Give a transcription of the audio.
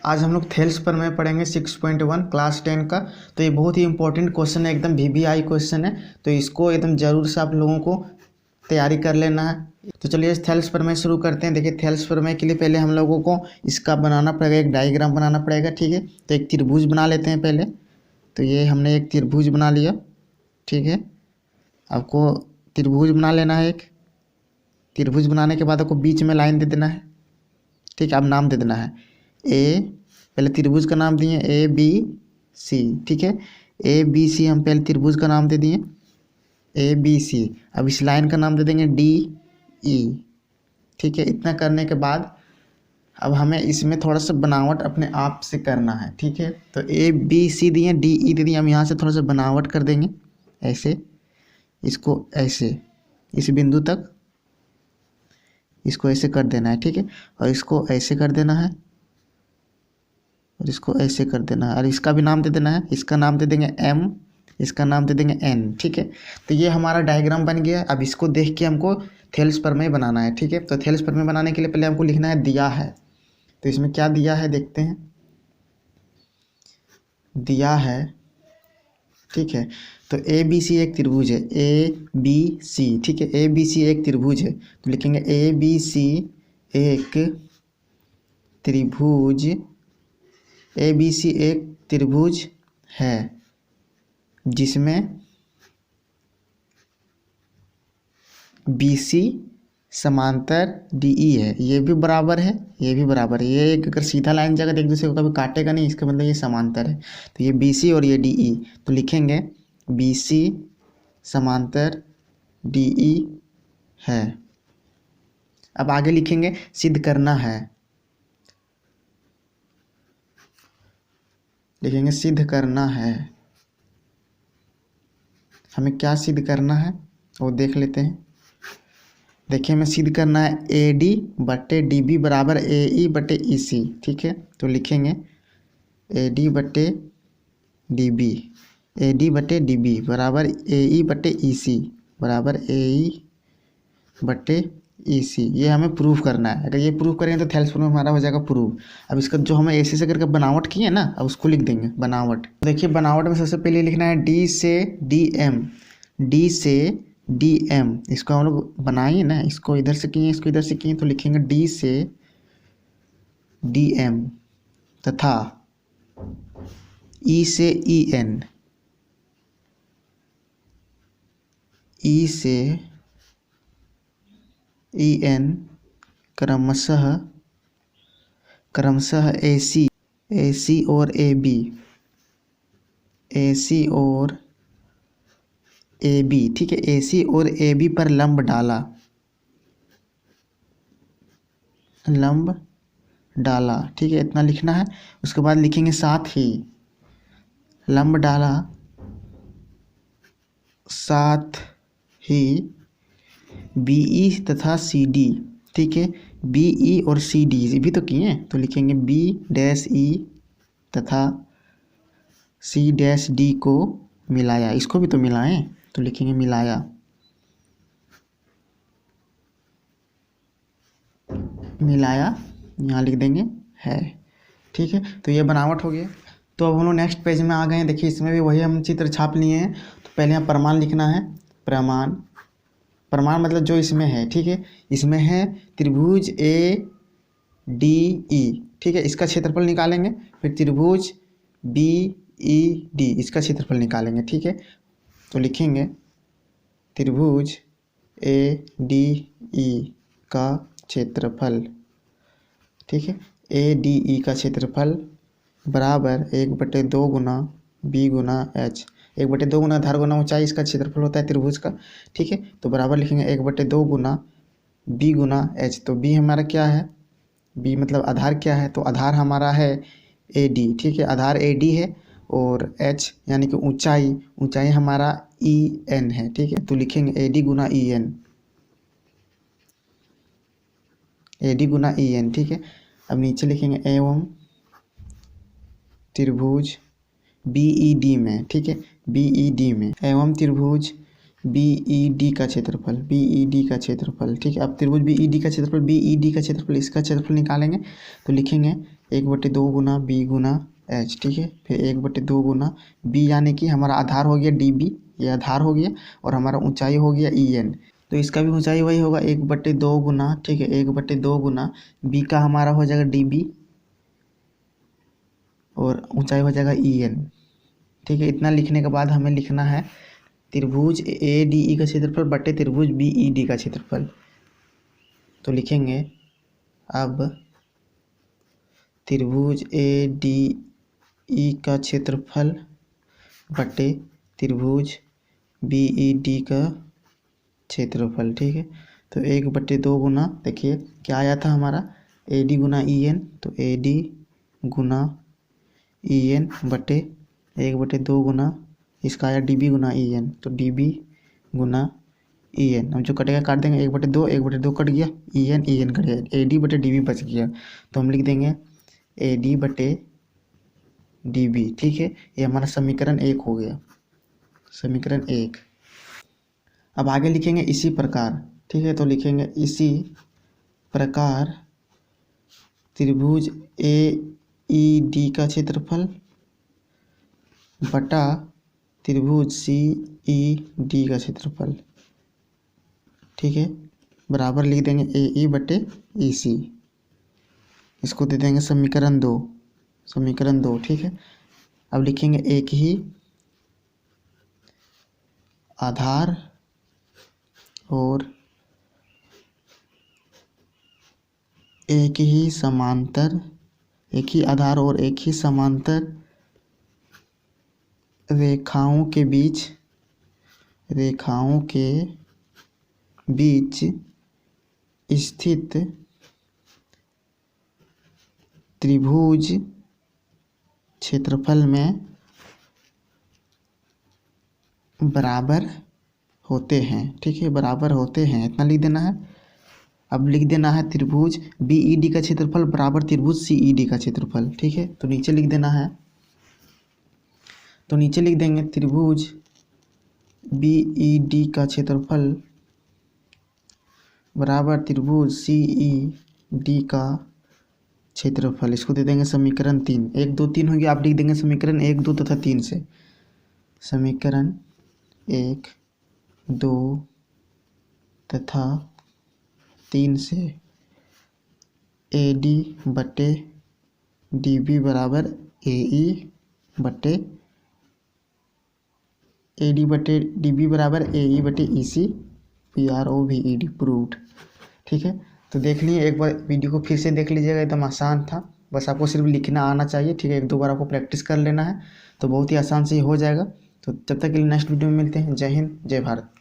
आज हम लोग थेल्स प्रमेय पढ़ेंगे 6.1 क्लास 10 का। तो ये बहुत ही इंपॉर्टेंट क्वेश्चन है, एकदम वीवीआई क्वेश्चन है, तो इसको एकदम ज़रूर से आप लोगों को तैयारी कर लेना है। तो चलिए इस थेल्स प्रमेय शुरू करते हैं। देखिए थेल्स प्रमेय के लिए पहले हम लोगों को इसका बनाना पड़ेगा, एक डायग्राम बनाना पड़ेगा, ठीक है। तो एक त्रिभुज बना लेते हैं पहले। तो ये हमने एक त्रिभुज बना लिया, ठीक है। आपको त्रिभुज बना लेना है एक। त्रिभुज बनाने के बाद आपको बीच में लाइन दे देना है, ठीक है। अब नाम दे देना है ए, पहले त्रिभुज का नाम दिए ए बी सी, ठीक है। ए बी सी हम पहले त्रिभुज का नाम दे दिए ए बी सी। अब इस लाइन का नाम दे देंगे डी ई, ठीक है। इतना करने के बाद अब हमें इसमें थोड़ा सा बनावट अपने आप से करना है, ठीक है। तो ए बी सी दिए, डी ई दे दिए, हम यहाँ से थोड़ा सा बनावट कर देंगे ऐसे, इसको ऐसे इस बिंदु तक इसको ऐसे कर देना है, ठीक है। और इसको ऐसे कर देना है और इसको ऐसे कर देना है, और इसका भी नाम दे देना है। इसका नाम दे देंगे एम, इसका नाम दे देंगे एन, ठीक है। तो ये हमारा डायग्राम बन गया। अब इसको देख के हमको थेल्स प्रमेय बनाना है, ठीक है। तो थेल्स प्रमेय बनाने के लिए पहले हमको लिखना है दिया है। तो इसमें क्या दिया है देखते हैं। दिया है, ठीक है। तो ए बी सी एक त्रिभुज है, ए बी सी, ठीक है। ए बी सी एक त्रिभुज है, तो लिखेंगे ए बी सी एक त्रिभुज, ए बी सी एक त्रिभुज है जिसमें बी सी समांतर डी ई है। ये भी बराबर है, ये भी बराबर है। ये एक अगर सीधा लाइन जाएगा तो एक दूसरे को कभी काटेगा नहीं, इसका मतलब ये समांतर है। तो ये बी सी और ये डी ई, तो लिखेंगे बी सी समांतर डी ई है। अब आगे लिखेंगे सिद्ध करना है, लिखेंगे सिद्ध करना है। हमें क्या सिद्ध करना है वो देख लेते हैं। देखिए हमें सिद्ध करना है ए डी बटे डी बी बराबर ए ई बटे ई सी, ठीक है। तो लिखेंगे ए डी बटे डी बी, ए डी बटे डी बी बराबर ए ई बटे ई सी बराबर ए ई बटे ई सी। ये हमें प्रूफ करना है। अगर ये प्रूफ करेंगे तो थेल्स प्रमेय हमारा हो जाएगा प्रूफ। अब इसका जो हमें ऐसे से करके बनावट की है ना, अब उसको लिख देंगे बनावट। देखिए बनावट में सबसे पहले लिखना है डी से डी एम, डी से डी एम। इसको हम लोग बनाइए ना, इसको इधर से किए, इसको इधर से किए, तो लिखेंगे डी से डी एम तथा ई से ई एन, ई से ई एन क्रमशः ए सी और ए बी, ए सी और ए बी, ठीक है। ए सी और ए बी पर लंब डाला, लंब डाला, ठीक है। इतना लिखना है। उसके बाद लिखेंगे साथ ही लंब डाला, साथ ही बी ई तथा सी डी, ठीक है। बी ई और सी डी भी तो किए हैं, तो लिखेंगे बी डैश ई तथा सी डैश डी को मिलाया। इसको भी तो मिलाएं, तो लिखेंगे मिलाया, मिलाया, यहाँ लिख देंगे है, ठीक है। तो ये बनावट हो गया। तो अब हम लोग नेक्स्ट पेज में आ गए हैं। देखिए इसमें भी वही हम चित्र छाप लिए हैं। तो पहले यहाँ प्रमाण लिखना है, प्रमाण, प्रमाण मतलब जो इसमें है, ठीक है। इसमें है त्रिभुज ए डी ई, ठीक है। इसका क्षेत्रफल निकालेंगे। फिर त्रिभुज बी ई डी, इसका क्षेत्रफल निकालेंगे, ठीक है। तो लिखेंगे त्रिभुज ए डी ई का क्षेत्रफल, ठीक है। ए डी ई का क्षेत्रफल बराबर 1/2 गुना बी गुना एच, 1/2 गुना आधार गुना ऊंचाई इसका क्षेत्रफल होता है त्रिभुज का, ठीक है। तो बराबर लिखेंगे 1/2 गुना बी गुना एच। तो बी हमारा क्या है, बी मतलब आधार क्या है, तो आधार हमारा है ए डी, ठीक है। आधार ए डी है और एच यानी कि ऊंचाई, ऊंचाई हमारा ई एन है, ठीक है। तो लिखेंगे ए डी गुना ई एन, ए डी गुना ई एन, ठीक है। अब नीचे लिखेंगे एवं त्रिभुज बी ई डी में, ठीक है, बी ई डी में, एवं त्रिभुज बी ई डी का क्षेत्रफल, बी ई डी का क्षेत्रफल, ठीक है। अब त्रिभुज बी ई डी का क्षेत्रफल, बी ई डी का क्षेत्रफल, इसका क्षेत्रफल निकालेंगे। तो लिखेंगे 1/2 गुना बी गुना एच, ठीक है। फिर 1/2 गुना बी, यानी कि हमारा आधार हो गया डी बी, ये आधार हो गया, और हमारा ऊंचाई हो गया ई एन, तो इसका भी ऊंचाई वही होगा 1/2 गुना, ठीक है, 1/2 गुना बी का हमारा हो जाएगा डी बी, और ऊंचाई हो जाएगा ई एन, ठीक है। इतना लिखने के बाद हमें लिखना है त्रिभुज ए डी ई का क्षेत्रफल बटे त्रिभुज बी ई डी का क्षेत्रफल। तो लिखेंगे अब त्रिभुज ए डी ई का क्षेत्रफल बटे त्रिभुज बी ई डी का क्षेत्रफल, ठीक है। तो 1/2 गुना, देखिए क्या आया था हमारा, ए डी गुना ई एन, तो ए डी गुना ई एन बटे 1/2 गुना इसका आया डी बी गुना ई एन, तो डी बी गुना ई एन। हम जो कटेगा काट देंगे, 1/2 1/2 कट गया, ई एन कट गया, ए डी बटे डी बी बच गया, तो हम लिख देंगे ए डी बटे डी बी, ठीक है। ये हमारा समीकरण 1 हो गया, समीकरण 1। अब आगे लिखेंगे इसी प्रकार, ठीक है। तो लिखेंगे इसी प्रकार त्रिभुज ए ई डी का क्षेत्रफल बटा त्रिभुज सी ई डी का क्षेत्रफल, ठीक है, बराबर लिख देंगे ए ई बटे ई सी, इसको दे देंगे समीकरण 2, समीकरण 2, ठीक है। अब लिखेंगे एक ही आधार और एक ही समांतर, एक ही आधार और एक ही समांतर रेखाओं के बीच स्थित त्रिभुज क्षेत्रफल में बराबर होते हैं, ठीक है, बराबर होते हैं, इतना लिख देना है। अब लिख देना है त्रिभुज बी ई डी का क्षेत्रफल बराबर त्रिभुज सी ई डी का क्षेत्रफल, ठीक है। तो नीचे लिख देना है, तो नीचे लिख देंगे त्रिभुज बी ई डी का क्षेत्रफल बराबर त्रिभुज सी ई डी का क्षेत्रफल, इसको दे देंगे समीकरण 3। 1 2 3 हो गया, आप लिख देंगे समीकरण 1 2 तथा 3 से, समीकरण 1 2 तथा 3 से ए डी बटे डी बी बराबर ए ई बटे ए डी बटे डी बी बराबर ए ई बटे E C, P R O V E D, proved, ठीक है। तो देख लिए, एक बार वीडियो को फिर से देख लीजिएगा, एकदम आसान था, बस आपको सिर्फ लिखना आना चाहिए, ठीक है। 1 2 बार आपको प्रैक्टिस कर लेना है, तो बहुत ही आसान से ही हो जाएगा। तो जब तक के लिए नेक्स्ट वीडियो में मिलते हैं। जय हिंद, जय भारत।